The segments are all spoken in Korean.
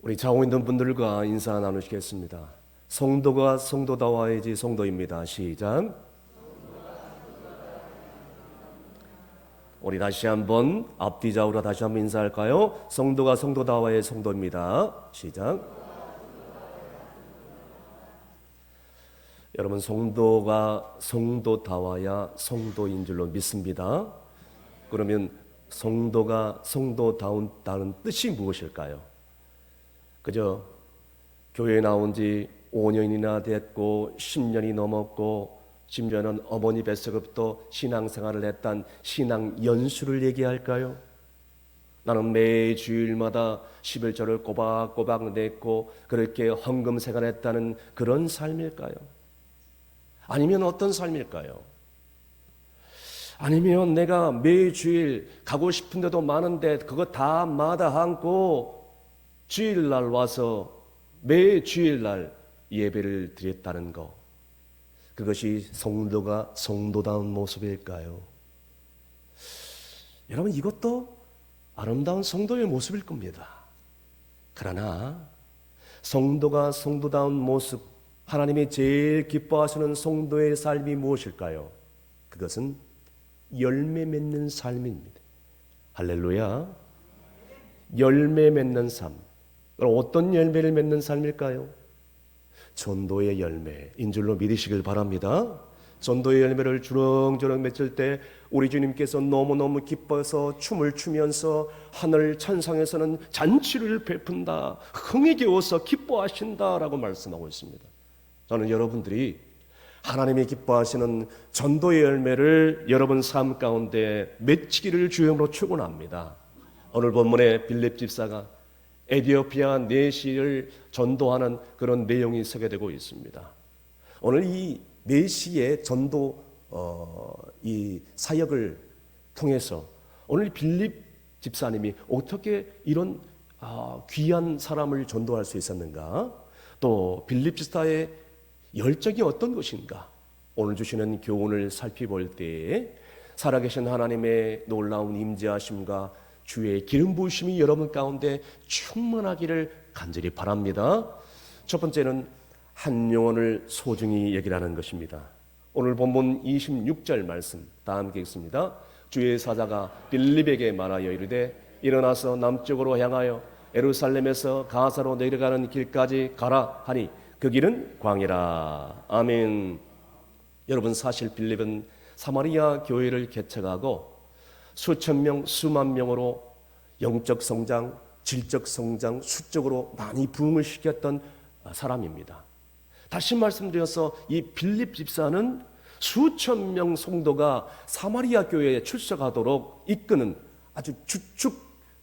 우리 자고 있는 분들과 인사 나누시겠습니다. 성도가 성도다워야지 성도입니다. 시작. 우리 다시 한번 앞뒤 좌우로 다시 한번 인사할까요? 성도가 성도다워야 성도입니다. 시작. 여러분, 성도가 성도다워야 성도인 줄로 믿습니다. 그러면 성도가 성도다운다는 뜻이 무엇일까요? 그저 교회에 나온 지 5년이나 됐고 10년이 넘었고 심지어는 어머니 뱃속부터 신앙생활을 했던 신앙 연수를 얘기할까요? 나는 매 주일마다 11절을 꼬박꼬박 냈고 그렇게 헌금 생활했다는 그런 삶일까요? 아니면 어떤 삶일까요? 아니면 내가 매 주일 가고 싶은 데도 많은데 그거 다 마다 않고 주일날 와서 매 주일날 예배를 드렸다는 것, 그것이 성도가 성도다운 모습일까요? 여러분, 이것도 아름다운 성도의 모습일 겁니다. 그러나 성도가 성도다운 모습, 하나님이 제일 기뻐하시는 성도의 삶이 무엇일까요? 그것은 열매 맺는 삶입니다. 할렐루야. 열매 맺는 삶. 어떤 열매를 맺는 삶일까요? 전도의 열매인 줄로 믿으시길 바랍니다. 전도의 열매를 주렁주렁 맺을 때 우리 주님께서 너무너무 기뻐서 춤을 추면서 하늘 천상에서는 잔치를 베푼다, 흥이 겨워서 기뻐하신다라고 말씀하고 있습니다. 저는 여러분들이 하나님이 기뻐하시는 전도의 열매를 여러분 삶 가운데 맺히기를 주님으로 축원합니다. 오늘 본문에 빌립 집사가 에티오피아 내시를 전도하는 그런 내용이 소개되고 있습니다. 오늘 이 내시의 전도 이 사역을 통해서 오늘 빌립 집사님이 어떻게 이런 귀한 사람을 전도할 수 있었는가? 또 빌립 집사의 열정이 어떤 것인가? 오늘 주시는 교훈을 살펴볼 때에 살아계신 하나님의 놀라운 임재하심과 주의 기름 부으심이 여러분 가운데 충만하기를 간절히 바랍니다. 첫 번째는 한 영혼을 소중히 여기라는 것입니다. 오늘 본문 26절 말씀 다 함께 읽습니다. 주의 사자가 빌립에게 말하여 이르되 일어나서 남쪽으로 향하여 예루살렘에서 가사로 내려가는 길까지 가라 하니 그 길은 광이라. 아멘. 여러분, 사실 빌립은 사마리아 교회를 개척하고 수천 명, 수만 명으로 영적 성장, 질적 성장, 수적으로 많이 부흥을 시켰던 사람입니다. 다시 말씀드려서 이 빌립 집사는 수천 명 성도가 사마리아 교회에 출석하도록 이끄는 아주 주축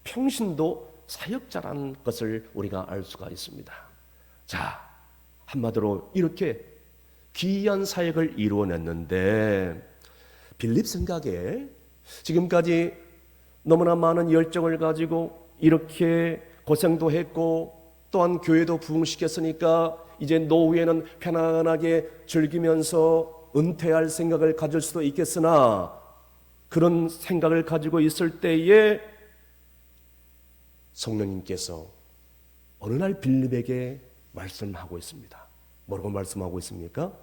평신도 사역자라는 것을 우리가 알 수가 있습니다. 자, 한마디로 이렇게 귀한 사역을 이루어냈는데 빌립 생각에 지금까지 너무나 많은 열정을 가지고 이렇게 고생도 했고 또한 교회도 부흥시켰으니까 이제 노후에는 편안하게 즐기면서 은퇴할 생각을 가질 수도 있겠으나 그런 생각을 가지고 있을 때에 성령님께서 어느 날 빌립에게 말씀하고 있습니다. 뭐라고 말씀하고 있습니까?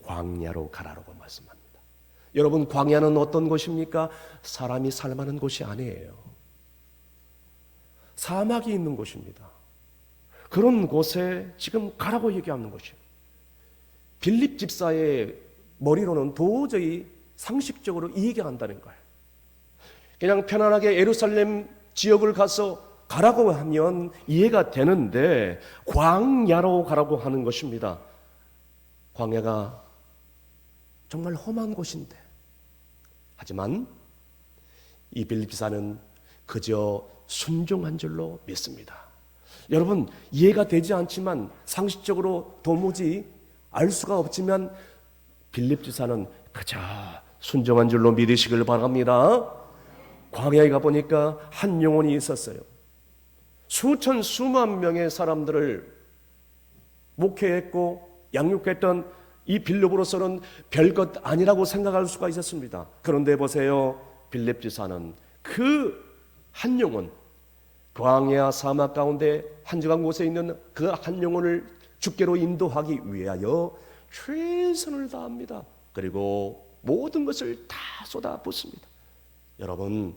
광야로 가라라고 말씀합니다. 여러분, 광야는 어떤 곳입니까? 사람이 살만한 곳이 아니에요. 사막이 있는 곳입니다. 그런 곳에 지금 가라고 얘기하는 것이에요. 빌립 집사의 머리로는 도저히 상식적으로 이해가 안 된다는 거예요. 그냥 편안하게 예루살렘 지역을 가서 가라고 하면 이해가 되는데 광야로 가라고 하는 것입니다. 광야가 정말 험한 곳인데 하지만 이 빌립 집사는 그저 순종한 줄로 믿습니다. 여러분, 이해가 되지 않지만 상식적으로 도무지 알 수가 없지만 빌립 집사는 그저 순종한 줄로 믿으시길 바랍니다. 광야에 가보니까 한 영혼이 있었어요. 수천 수만 명의 사람들을 목회했고 양육했던 이 빌립으로서는 별것 아니라고 생각할 수가 있었습니다. 그런데 보세요, 빌립 집사는 그 한 영혼, 광야 사막 가운데 한적한 곳에 있는 그 한 영혼을 주께로 인도하기 위하여 최선을 다합니다. 그리고 모든 것을 다 쏟아붓습니다. 여러분,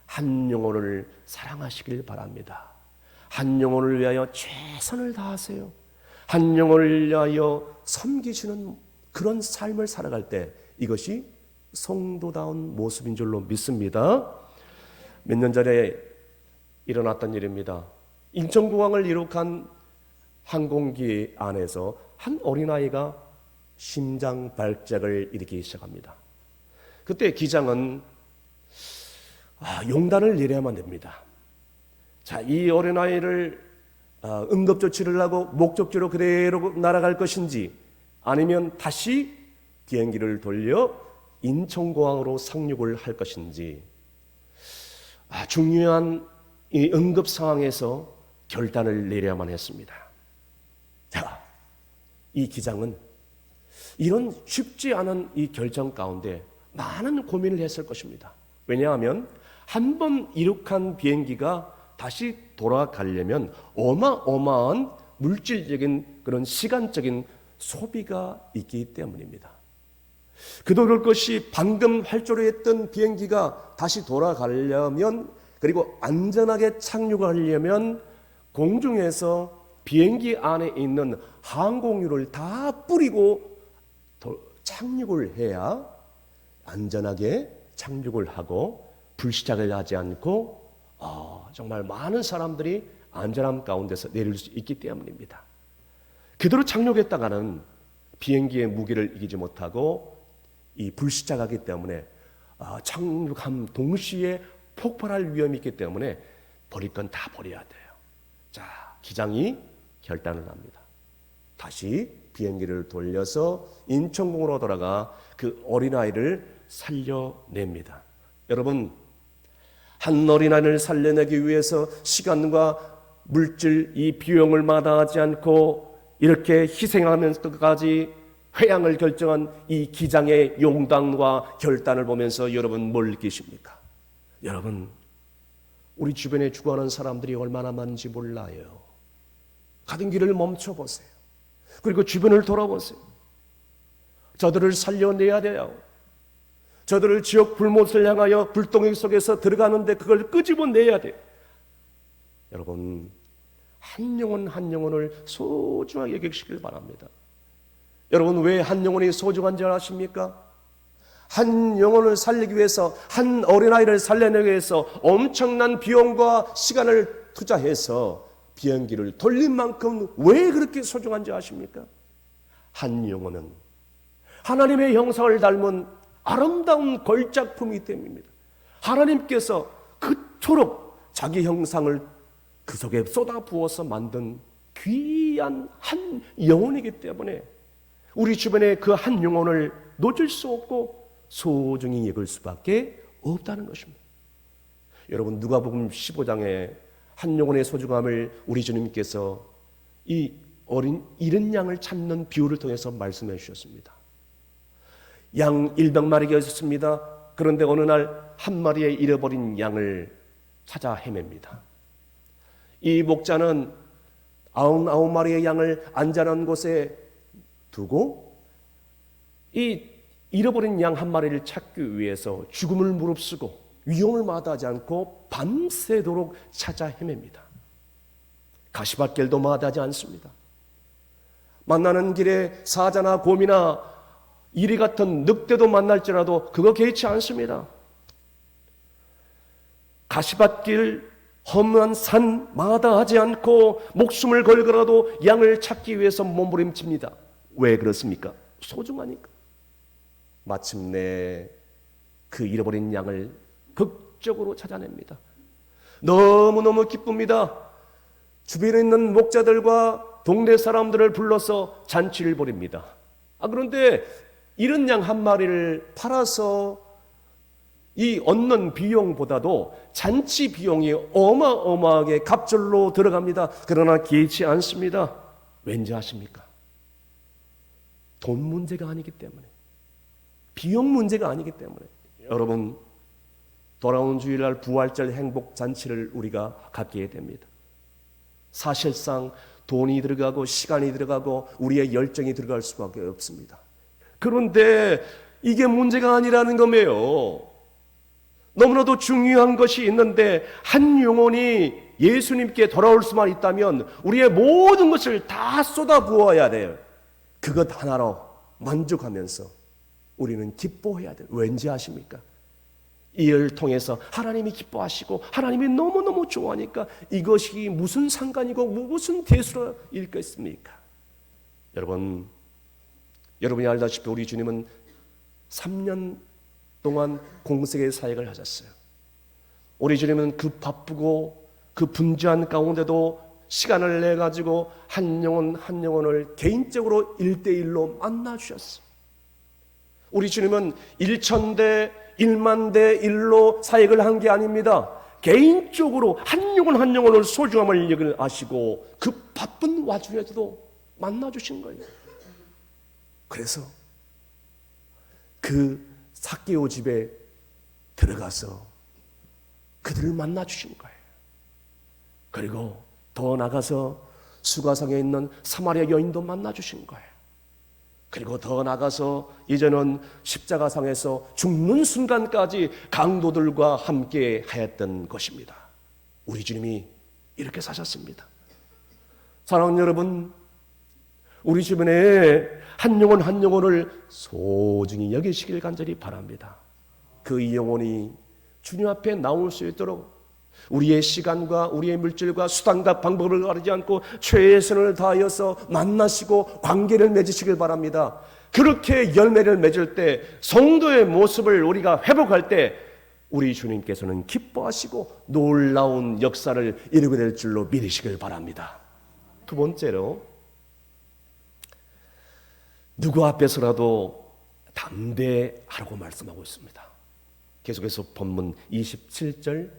한 영혼을 사랑하시길 바랍니다. 한 영혼을 위하여 최선을 다하세요. 한 영혼을 위하여 섬기시는 그런 삶을 살아갈 때 이것이 성도다운 모습인 줄로 믿습니다. 몇 년 전에 일어났던 일입니다. 인천공항을 이룩한 항공기 안에서 한 어린아이가 심장 발작을 일으키기 시작합니다. 그때 기장은 용단을 내려야만 됩니다. 자, 이 어린아이를 응급조치를 하고 목적지로 그대로 날아갈 것인지 아니면 다시 비행기를 돌려 인천공항으로 상륙을 할 것인지 중요한 이 응급 상황에서 결단을 내려야만 했습니다. 자, 이 기장은 이런 쉽지 않은 이 결정 가운데 많은 고민을 했을 것입니다. 왜냐하면 한 번 이륙한 비행기가 다시 돌아가려면 어마어마한 물질적인 그런 시간적인 소비가 있기 때문입니다. 그도 그럴 것이 방금 활주로했던 비행기가 다시 돌아가려면 그리고 안전하게 착륙하려면 공중에서 비행기 안에 있는 항공유를 다 뿌리고 착륙을 해야 안전하게 착륙을 하고 불시착을 하지 않고 정말 많은 사람들이 안전함 가운데서 내릴 수 있기 때문입니다. 그대로 착륙했다가는 비행기의 무게를 이기지 못하고 이 불시착하기 때문에 착륙함 동시에 폭발할 위험이 있기 때문에 버릴 건 다 버려야 돼요. 자, 기장이 결단을 합니다. 다시 비행기를 돌려서 인천공으로 돌아가 그 어린아이를 살려냅니다. 여러분, 한 어린아이를 살려내기 위해서 시간과 물질, 이 비용을 마다하지 않고 이렇게 희생하면서까지 회양을 결정한 이 기장의 용당과 결단을 보면서 여러분 뭘 느끼십니까? 여러분, 우리 주변에 죽어가는 사람들이 얼마나 많은지 몰라요. 가던 길을 멈춰보세요. 그리고 주변을 돌아보세요. 저들을 살려내야 돼요. 저들을 지옥 불못을 향하여 불덩이 속에서 들어가는데 그걸 끄집어내야 돼요. 여러분, 한 영혼 한 영혼을 소중하게 여기시길 바랍니다. 여러분, 왜 한 영혼이 소중한 줄 아십니까? 한 영혼을 살리기 위해서, 한 어린아이를 살려내기 위해서 엄청난 비용과 시간을 투자해서 비행기를 돌린 만큼 왜 그렇게 소중한지 아십니까? 한 영혼은 하나님의 형상을 닮은 아름다운 걸작품이기 때문입니다. 하나님께서 그토록 자기 형상을 그 속에 쏟아부어서 만든 귀한 한 영혼이기 때문에 우리 주변에 그 한 영혼을 놓칠 수 없고 소중히 여길 수밖에 없다는 것입니다. 여러분, 누가복음 15장에 한 영혼의 소중함을 우리 주님께서 이 어린 잃은 양을 찾는 비유를 통해서 말씀해 주셨습니다. 양 100마리가 있었습니다. 그런데 어느 날 한 마리의 잃어버린 양을 찾아 헤맵니다. 이 목자는 99마리의 양을 안전한 곳에 두고 이 잃어버린 양 한 마리를 찾기 위해서 죽음을 무릅쓰고 위험을 마다하지 않고 밤새도록 찾아 헤맵니다. 가시밭길도 마다하지 않습니다. 만나는 길에 사자나 곰이나 이리 같은 늑대도 만날지라도 그거 개의치 않습니다. 가시밭길 험한 산 마다하지 않고 목숨을 걸고라도 양을 찾기 위해서 몸부림칩니다. 왜 그렇습니까? 소중하니까. 마침내 그 잃어버린 양을 극적으로 찾아냅니다. 너무너무 기쁩니다. 주변에 있는 목자들과 동네 사람들을 불러서 잔치를 벌입니다. 그런데 잃은 양 한 마리를 팔아서 이 얻는 비용보다도 잔치 비용이 어마어마하게 갑절로 들어갑니다. 그러나 개의치 않습니다. 왠지 아십니까? 돈 문제가 아니기 때문에, 비용 문제가 아니기 때문에. 여러분, 돌아온 주일날 부활절 행복 잔치를 우리가 갖게 됩니다. 사실상 돈이 들어가고 시간이 들어가고 우리의 열정이 들어갈 수밖에 없습니다. 그런데 이게 문제가 아니라는 거예요. 너무나도 중요한 것이 있는데 한 영혼이 예수님께 돌아올 수만 있다면 우리의 모든 것을 다 쏟아부어야 돼요. 그것 하나로 만족하면서 우리는 기뻐해야 돼요. 왠지 아십니까? 이를 통해서 하나님이 기뻐하시고 하나님이 너무너무 좋아하니까 이것이 무슨 상관이고 무슨 대수로 일겠습니까? 여러분이 알다시피 우리 주님은 3년 동안 공생의 사역을 하셨어요. 우리 주님은 그 바쁘고 그 분주한 가운데도 시간을 내가지고 한 영혼 한 영혼을 개인적으로 1대1로 만나주셨어요. 우리 주님은 1,000대 1만 대 1로 사역을 한 게 아닙니다. 개인적으로 한 영혼 한 영혼을 소중함을 여길 아시고 그 바쁜 와중에서도 만나주신 거예요. 그래서 그 삭개오 집에 들어가서 그들을 만나주신 거예요. 그리고 더 나가서 수가성에 있는 사마리아 여인도 만나주신 거예요. 그리고 더 나가서 이제는 십자가상에서 죽는 순간까지 강도들과 함께 하였던 것입니다. 우리 주님이 이렇게 사셨습니다. 사랑하는 여러분, 우리 주변에 한 영혼 한 영혼을 소중히 여기시길 간절히 바랍니다. 그 영혼이 주님 앞에 나올 수 있도록 우리의 시간과 우리의 물질과 수단과 방법을 가리지 않고 최선을 다하여서 만나시고 관계를 맺으시길 바랍니다. 그렇게 열매를 맺을 때 성도의 모습을 우리가 회복할 때 우리 주님께서는 기뻐하시고 놀라운 역사를 이루게 될 줄로 믿으시길 바랍니다. 두 번째로, 누구 앞에서라도 담대하라고 말씀하고 있습니다. 계속해서 본문 27절에서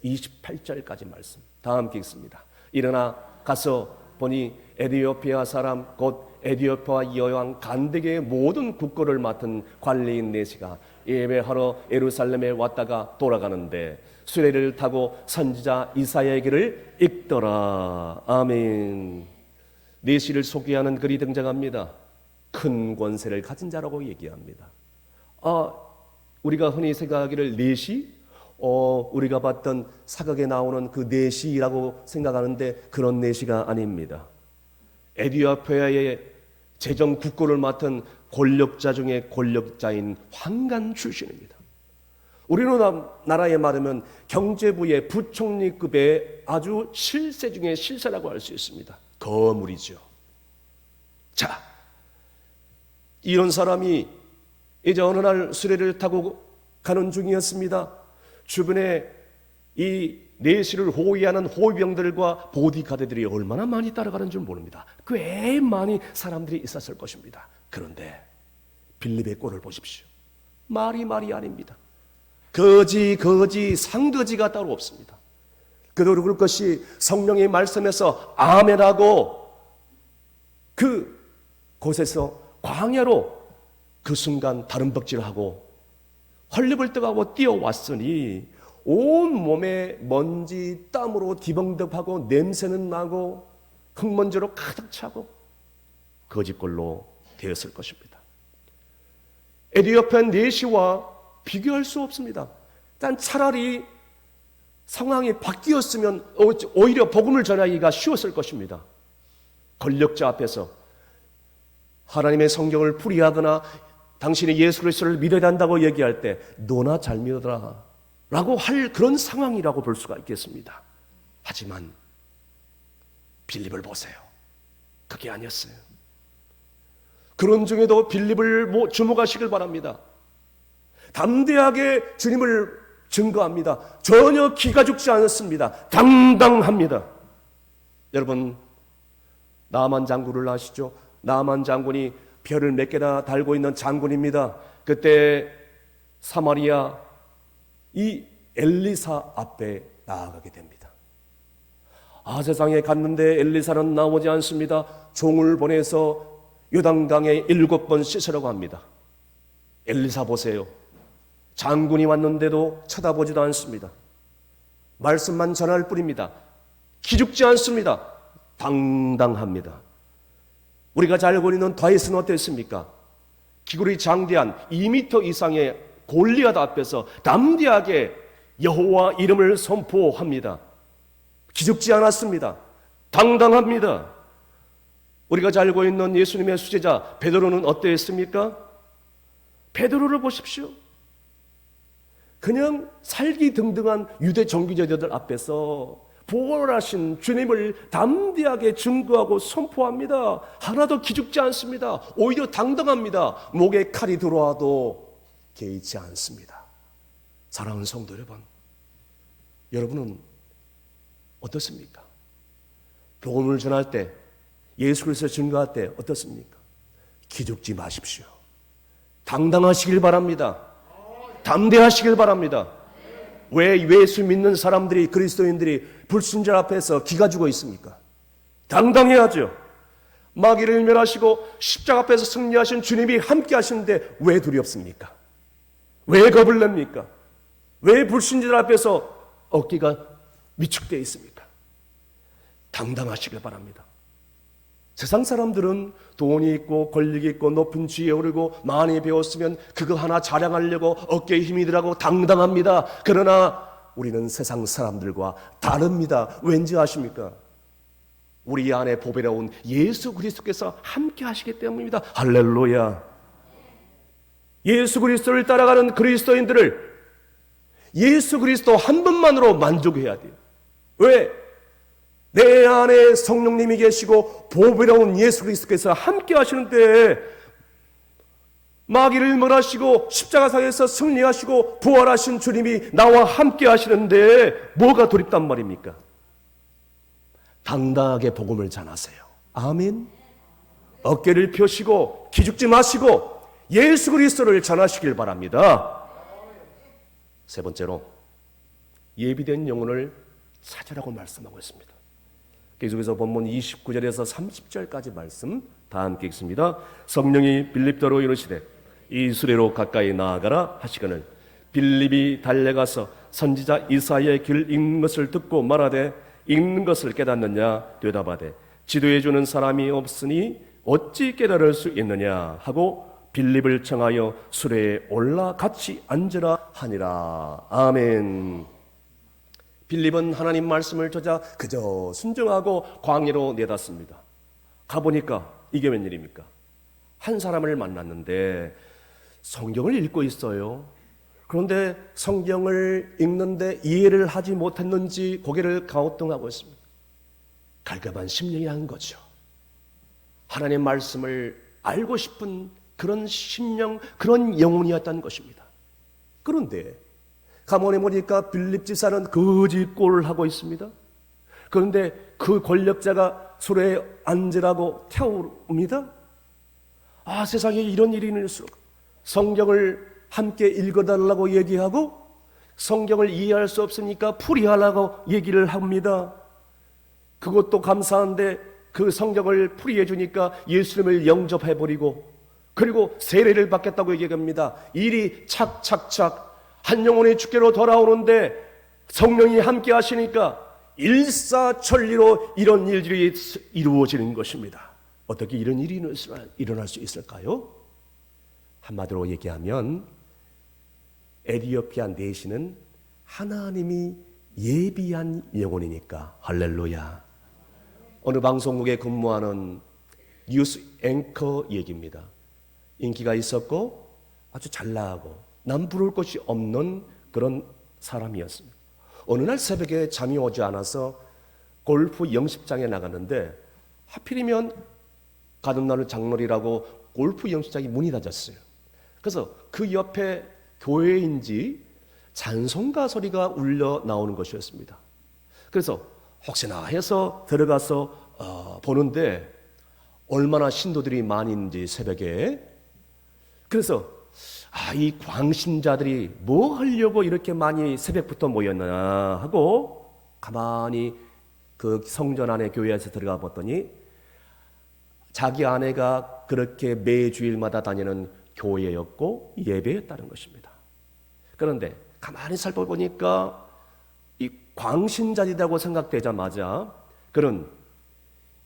28절까지 말씀 다 함께 읽습니다. 일어나 가서 보니 에디오피아 사람 곧 에디오피아 여왕 간덱의 모든 국고를 맡은 관리인 네시가 예배하러 예루살렘에 왔다가 돌아가는데 수레를 타고 선지자 이사야에게를 읽더라. 아멘. 네시를 소개하는 글이 등장합니다. 큰 권세를 가진 자라고 얘기합니다. 우리가 흔히 생각하기를 네시? 우리가 봤던 사극에 나오는 그 네시라고 생각하는데 그런 네시가 아닙니다. 에디오피아의 재정 국고를 맡은 권력자 중에 권력자인 황관 출신입니다. 우리나라에 말하면 경제부의 부총리급의 아주 실세 중에 실세라고 할 수 있습니다. 거물이죠. 자, 이런 사람이 이제 어느 날 수레를 타고 가는 중이었습니다. 주변에 이 내시를 호위하는 호위병들과 보디가드들이 얼마나 많이 따라가는 줄 모릅니다. 꽤 많이 사람들이 있었을 것입니다. 그런데 빌립의 꼴을 보십시오. 말이 아닙니다. 거지 상거지가 따로 없습니다. 그대로 그럴 것이 성령의 말씀에서 아멘하고 그 곳에서 광야로 그 순간 다른 벅질하고 헐레벌떡하고 뛰어왔으니 온 몸에 먼지 땀으로 뒤벙덕하고 냄새는 나고 흙먼지로 가득 차고 거짓골로 되었을 것입니다. 에디오피아 네시와 비교할 수 없습니다. 단 차라리 상황이 바뀌었으면 오히려 복음을 전하기가 쉬웠을 것입니다. 권력자 앞에서 하나님의 성경을 풀이하거나 당신이 예수 그리스도를 믿어야 한다고 얘기할 때 너나 잘 믿어라 라고 할 그런 상황이라고 볼 수가 있겠습니다. 하지만 빌립을 보세요. 그게 아니었어요. 그런 중에도 빌립을 주목하시길 바랍니다. 담대하게 주님을 증거합니다. 전혀 기가 죽지 않았습니다. 당당합니다. 여러분, 나만 장군을 아시죠? 나만 장군이 별을 몇 개나 달고 있는 장군입니다. 그때 사마리아 이 엘리사 앞에 나아가게 됩니다. 세상에 갔는데 엘리사는 나오지 않습니다. 종을 보내서 요단강에 7번 씻으라고 합니다. 엘리사 보세요. 장군이 왔는데도 쳐다보지도 않습니다. 말씀만 전할 뿐입니다. 기죽지 않습니다. 당당합니다. 우리가 잘 알고 있는 다윗은 어땠습니까? 기골이 장대한 2m 이상의 골리앗 앞에서 담대하게 여호와 이름을 선포합니다. 기죽지 않았습니다. 당당합니다. 우리가 잘 알고 있는 예수님의 수제자 베드로는 어땠습니까? 베드로를 보십시오. 그냥 살기등등한 유대 정규제자들 앞에서 부활하신 주님을 담대하게 증거하고 선포합니다. 하나도 기죽지 않습니다. 오히려 당당합니다. 목에 칼이 들어와도 개의치 않습니다. 사랑하는 성도 여러분, 여러분은 어떻습니까? 복음을 전할 때, 예수 그리스도 증거할 때 어떻습니까? 기죽지 마십시오. 당당하시길 바랍니다. 담대하시길 바랍니다. 왜 예수 믿는 사람들이, 그리스도인들이 불순절 앞에서 기가 죽어 있습니까? 당당해야죠. 마귀를 멸하시고 십자가 앞에서 승리하신 주님이 함께 하시는데 왜 두렵습니까? 왜 겁을 냅니까? 왜 불순절 앞에서 어깨가 위축되어 있습니까? 당당하시길 바랍니다. 세상 사람들은 돈이 있고 권력이 있고 높은 지위에 오르고 많이 배웠으면 그거 하나 자랑하려고 어깨에 힘이 들어가고 당당합니다. 그러나 우리는 세상 사람들과 다릅니다. 왠지 아십니까? 우리 안에 보배로운 예수 그리스도께서 함께 하시기 때문입니다. 할렐루야. 예수 그리스도를 따라가는 그리스도인들을 예수 그리스도 한 분만으로 만족해야 돼요. 왜? 내 안에 성령님이 계시고 보배로운 예수 그리스도께서 함께 하시는데 마귀를 멸하시고 십자가상에서 승리하시고 부활하신 주님이 나와 함께 하시는데 뭐가 두렵단 말입니까? 당당하게 복음을 전하세요. 아멘. 어깨를 펴시고 기죽지 마시고 예수 그리스도를 전하시길 바랍니다. 세 번째로 예비된 영혼을 찾으라고 말씀하고 있습니다. 계속해서 본문 29절에서 30절까지 말씀 다 함께 읽습니다. 성령이 빌립더로 이르시되 이 수레로 가까이 나아가라 하시거늘 빌립이 달려가서 선지자 이사야의 글 읽는 것을 듣고 말하되 읽는 것을 깨닫느냐 대답하되 지도해 주는 사람이 없으니 어찌 깨달을 수 있느냐 하고 빌립을 청하여 수레에 올라 같이 앉으라 하니라. 아멘. 빌립은 하나님 말씀을 듣자 그저 순종하고 광야로 내닫습니다. 가보니까 이게 웬일입니까? 한 사람을 만났는데 성경을 읽고 있어요. 그런데 성경을 읽는데 이해를 하지 못했는지 고개를 갸우뚱하고 있습니다. 갈급한 심령이라는 거죠. 하나님 말씀을 알고 싶은 그런 심령, 그런 영혼이었다는 것입니다. 그런데 가문에 보니까 빌립 지사는 거짓골을 하고 있습니다. 그런데 그 권력자가 수레에 앉으라고 태웁니다. 아, 세상에 이런 일이 있을수록 성경을 함께 읽어달라고 얘기하고 성경을 이해할 수 없으니까 풀이하라고 얘기를 합니다. 그것도 감사한데 그 성경을 풀이해 주니까 예수님을 영접해버리고 그리고 세례를 받겠다고 얘기합니다. 일이 착착착 한 영혼이 주께로 돌아오는데 성령이 함께 하시니까 일사천리로 이런 일들이 이루어지는 것입니다. 어떻게 이런 일이 일어날 수 있을까요? 한마디로 얘기하면 에티오피아 내시는 하나님이 예비한 영혼이니까. 할렐루야. 어느 방송국에 근무하는 뉴스 앵커 얘기입니다. 인기가 있었고 아주 잘 나가고 남 부를 것이 없는 그런 사람이었습니다. 어느 날 새벽에 잠이 오지 않아서 골프 연습장에 나갔는데 하필이면 가든나루 장로리라고 골프 연습장이 문이 닫았어요. 그래서 그 옆에 교회인지 찬송가 소리가 울려 나오는 것이었습니다. 그래서 혹시나 해서 들어가서 보는데 얼마나 신도들이 많이 있는지 새벽에. 그래서 이 광신자들이 뭐 하려고 이렇게 많이 새벽부터 모였나 하고 가만히 그 성전 안에 교회에서 들어가 봤더니 자기 아내가 그렇게 매주일마다 다니는 교회였고 예배였다는 것입니다. 그런데 가만히 살펴보니까 이 광신자리라고 생각되자마자 그는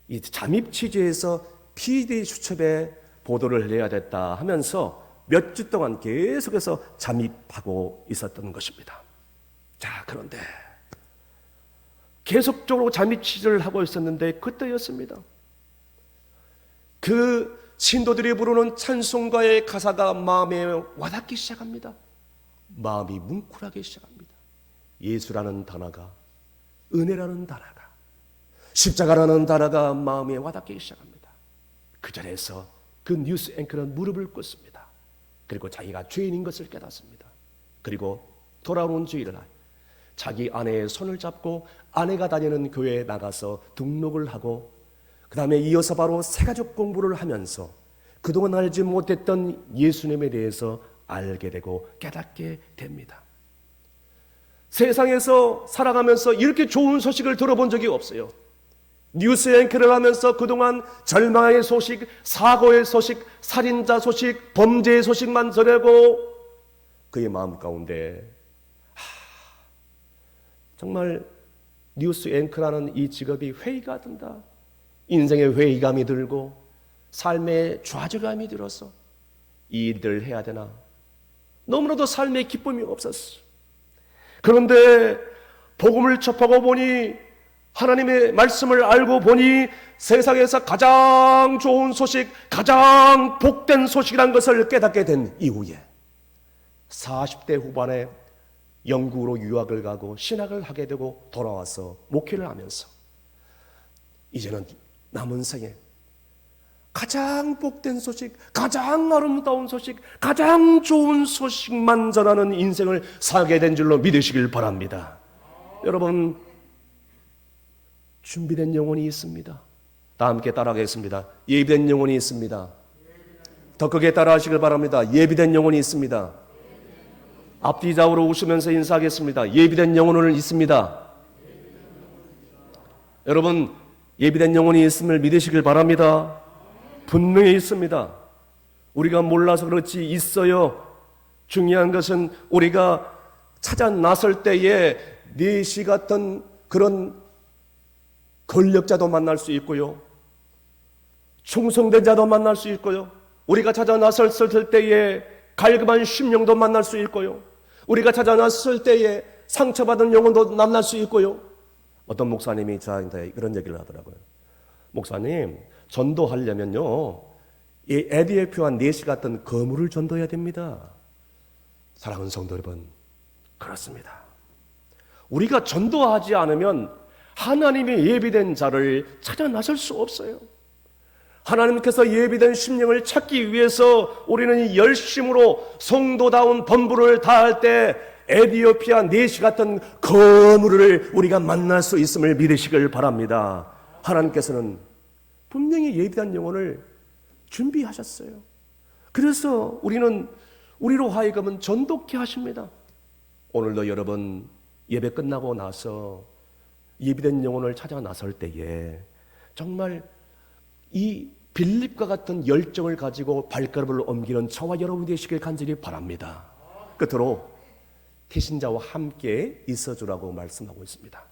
이 잠입 취재에서 PD 수첩에 보도를 해야 됐다 하면서 몇 주 동안 계속해서 잠입하고 있었던 것입니다. 자, 그런데 계속적으로 잠입 취재를 하고 있었는데 그때였습니다. 그 신도들이 부르는 찬송가의 가사가 마음에 와닿기 시작합니다. 마음이 뭉클하기 시작합니다. 예수라는 단어가, 은혜라는 단어가, 십자가라는 단어가 마음에 와닿기 시작합니다. 그 자리에서 그 뉴스 앵커는 무릎을 꿇습니다. 그리고 자기가 죄인인 것을 깨닫습니다. 그리고 돌아오는 주일날 자기 아내의 손을 잡고 아내가 다니는 교회에 나가서 등록을 하고 그 다음에 이어서 바로 새가족 공부를 하면서 그동안 알지 못했던 예수님에 대해서 알게 되고 깨닫게 됩니다. 세상에서 살아가면서 이렇게 좋은 소식을 들어본 적이 없어요. 뉴스 앵커를 하면서 그동안 절망의 소식, 사고의 소식, 살인자 소식, 범죄의 소식만 전하고 그의 마음 가운데 정말 뉴스 앵커라는 이 직업이 회의가 든다. 인생의 회의감이 들고 삶의 좌절감이 들어서 이 일들을 해야 되나. 너무나도 삶에 기쁨이 없었어. 그런데 복음을 접하고 보니 하나님의 말씀을 알고 보니 세상에서 가장 좋은 소식, 가장 복된 소식이란 것을 깨닫게 된 이후에 40대 후반에 영국으로 유학을 가고 신학을 하게 되고 돌아와서 목회를 하면서 이제는 남은 생에 가장 복된 소식, 가장 아름다운 소식, 가장 좋은 소식만 전하는 인생을 살게 된 줄로 믿으시길 바랍니다. 여러분, 준비된 영혼이 있습니다. 다 함께 따라하겠습니다. 예비된 영혼이 있습니다. 더 크게 따라하시길 바랍니다. 예비된 영혼이 있습니다. 앞뒤 좌우로 웃으면서 인사하겠습니다. 예비된 영혼은 있습니다. 여러분, 예비된 영혼이 있음을 믿으시길 바랍니다. 분명히 있습니다. 우리가 몰라서 그렇지 있어요. 중요한 것은 우리가 찾아 나설 때에 내시 같은 그런 권력자도 만날 수 있고요. 충성된 자도 만날 수 있고요. 우리가 찾아 나섰을 때에 갈급한 심령도 만날 수 있고요. 우리가 찾아 나섰을 때에 상처받은 영혼도 만날 수 있고요. 어떤 목사님이 저한테 그런 얘기를 하더라고요. 목사님, 전도하려면요, 이 에디오피아 내시 같은 거물을 전도해야 됩니다. 사랑하는 성도 여러분, 그렇습니다. 우리가 전도하지 않으면 하나님의 예비된 자를 찾아 나설 수 없어요. 하나님께서 예비된 심령을 찾기 위해서 우리는 열심으로 성도다운 본분을 다할 때 에디오피아 내시 같은 거물을 우리가 만날 수 있음을 믿으시길 바랍니다. 하나님께서는 분명히 예비된 영혼을 준비하셨어요. 그래서 우리로 하여금은 전도케 하십니다. 오늘도 여러분 예배 끝나고 나서 예비된 영혼을 찾아 나설 때에 정말 이 빌립과 같은 열정을 가지고 발걸음을 옮기는 저와 여러분이 되시길 간절히 바랍니다. 끝으로 태신자와 함께 있어주라고 말씀하고 있습니다.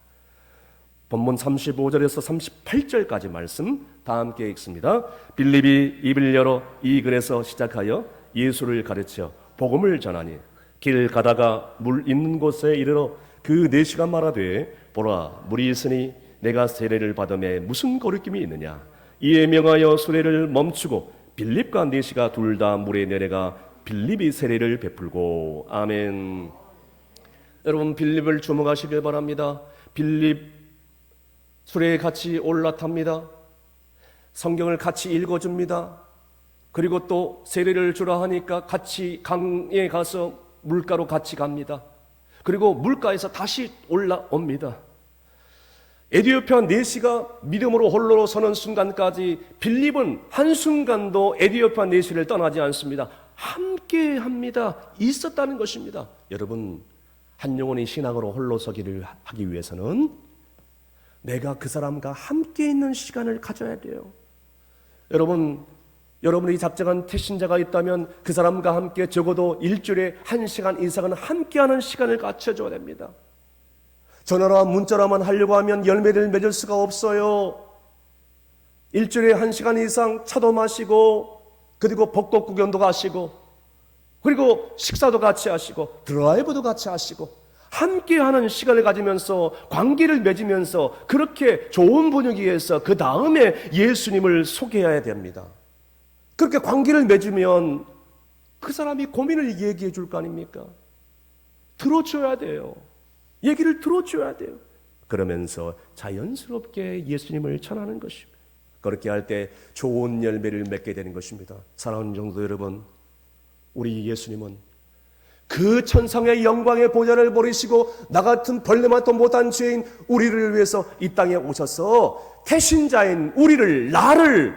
본문 35절에서 38절까지 말씀 다 함께 읽습니다. 빌립이 입을 열어 이 글에서 시작하여 예수를 가르쳐 복음을 전하니 길 가다가 물 있는 곳에 이르러 그 내시가 말하되 보라 물이 있으니 내가 세례를 받음에 무슨 거리낌이 있느냐. 이에 명하여 수레를 멈추고 빌립과 내시가 둘 다 물에 내려가 빌립이 세례를 베풀고. 아멘. 여러분, 빌립을 주목하시길 바랍니다. 빌립 수레에 같이 올라탑니다. 성경을 같이 읽어줍니다. 그리고 또 세례를 주라 하니까 같이 강에 가서 물가로 같이 갑니다. 그리고 물가에서 다시 올라옵니다. 에디오피아 내시가 믿음으로 홀로 서는 순간까지 빌립은 한순간도 에디오피아 내시를 떠나지 않습니다. 함께 합니다. 있었다는 것입니다. 여러분, 한 영혼이 신앙으로 홀로 서기를 하기 위해서는 내가 그 사람과 함께 있는 시간을 가져야 돼요. 여러분이 작정한 태신자가 있다면 그 사람과 함께 적어도 일주일에 1시간 이상은 함께하는 시간을 갖춰줘야 됩니다. 전화나 문자로만 하려고 하면 열매를 맺을 수가 없어요. 일주일에 1시간 이상 차도 마시고, 그리고 벚꽃 구경도 가시고, 그리고 식사도 같이 하시고, 드라이브도 같이 하시고, 함께하는 시간을 가지면서 관계를 맺으면서 그렇게 좋은 분위기에서 그 다음에 예수님을 소개해야 됩니다. 그렇게 관계를 맺으면 그 사람이 고민을 얘기해 줄 거 아닙니까? 들어줘야 돼요. 얘기를 들어줘야 돼요. 그러면서 자연스럽게 예수님을 전하는 것입니다. 그렇게 할 때 좋은 열매를 맺게 되는 것입니다. 사랑하는 성도 여러분, 우리 예수님은 그 천상의 영광의 보좌를 버리시고 나 같은 벌레만도 못한 죄인 우리를 위해서 이 땅에 오셔서 태신자인 우리를, 나를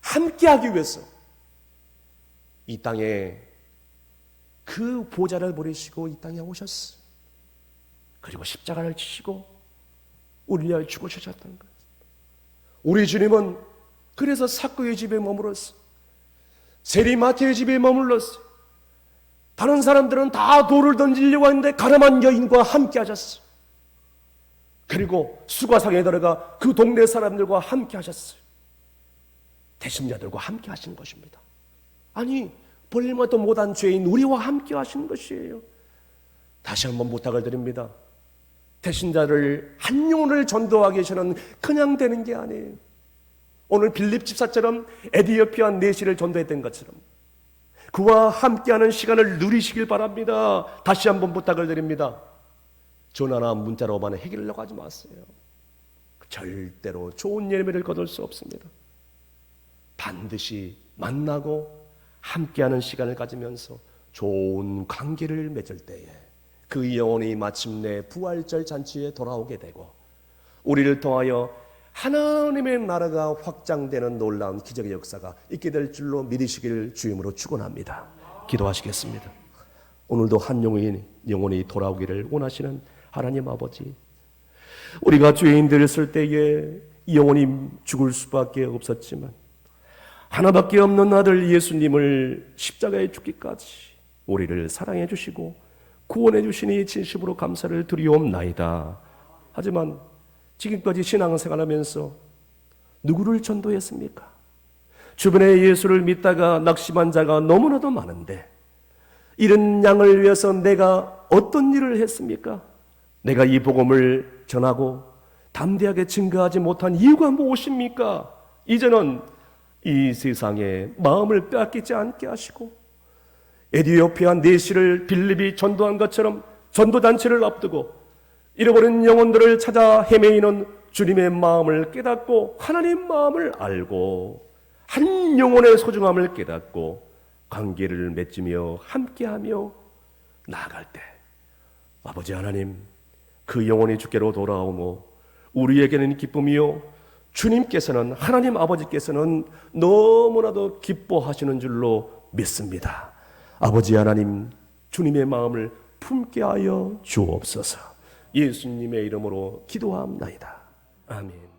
함께하기 위해서 이 땅에 그 보좌를 버리시고 이 땅에 오셨어요. 그리고 십자가를 지시고 우리를 위하여 죽으셨다는 거예요. 우리 주님은 그래서 삭개의 집에 머물렀어요. 세리마태의 집에 머물렀어요. 다른 사람들은 다 돌을 던지려고 했는데 가늠한 여인과 함께 하셨어요. 그리고 수가상에 들어가 그 동네 사람들과 함께 하셨어요. 대신자들과 함께 하신 것입니다. 아니, 볼일만도 못한 죄인 우리와 함께 하신 것이에요. 다시 한번 부탁을 드립니다. 대신자를 한 영혼을 전도하기 위해서는 그냥 되는 게 아니에요. 오늘 빌립 집사처럼 에디오피아 내시를 전도했던 것처럼 그와 함께하는 시간을 누리시길 바랍니다. 다시 한번 부탁을 드립니다. 전화나 문자로만 해결하려고 하지 마세요. 절대로 좋은 열매를 거둘 수 없습니다. 반드시 만나고 함께하는 시간을 가지면서 좋은 관계를 맺을 때에 그 영혼이 마침내 부활절 잔치에 돌아오게 되고 우리를 통하여 하나님의 나라가 확장되는 놀라운 기적의 역사가 있게 될 줄로 믿으시길 주임으로 축원합니다. 기도하시겠습니다. 오늘도 한 영혼이 돌아오기를 원하시는 하나님 아버지, 우리가 죄인들을 때에 이 영혼이 죽을 수밖에 없었지만 하나밖에 없는 아들 예수님을 십자가에 죽기까지 우리를 사랑해 주시고 구원해 주시니 진심으로 감사를 드리옵나이다. 하지만 지금까지 신앙생활하면서 누구를 전도했습니까? 주변에 예수를 믿다가 낙심한 자가 너무나도 많은데 이런 양을 위해서 내가 어떤 일을 했습니까? 내가 이 복음을 전하고 담대하게 증거하지 못한 이유가 무엇입니까? 이제는 이 세상에 마음을 빼앗기지 않게 하시고 에디오피아 내시를 빌립이 전도한 것처럼 전도단체를 앞두고 잃어버린 영혼들을 찾아 헤매이는 주님의 마음을 깨닫고 하나님 마음을 알고 한 영혼의 소중함을 깨닫고 관계를 맺으며 함께하며 나아갈 때 아버지 하나님, 그 영혼이 주께로 돌아오며 우리에게는 기쁨이요 주님께서는, 하나님 아버지께서는 너무나도 기뻐하시는 줄로 믿습니다. 아버지 하나님, 주님의 마음을 품게 하여 주옵소서. 예수님의 이름으로 기도합나이다. 아멘.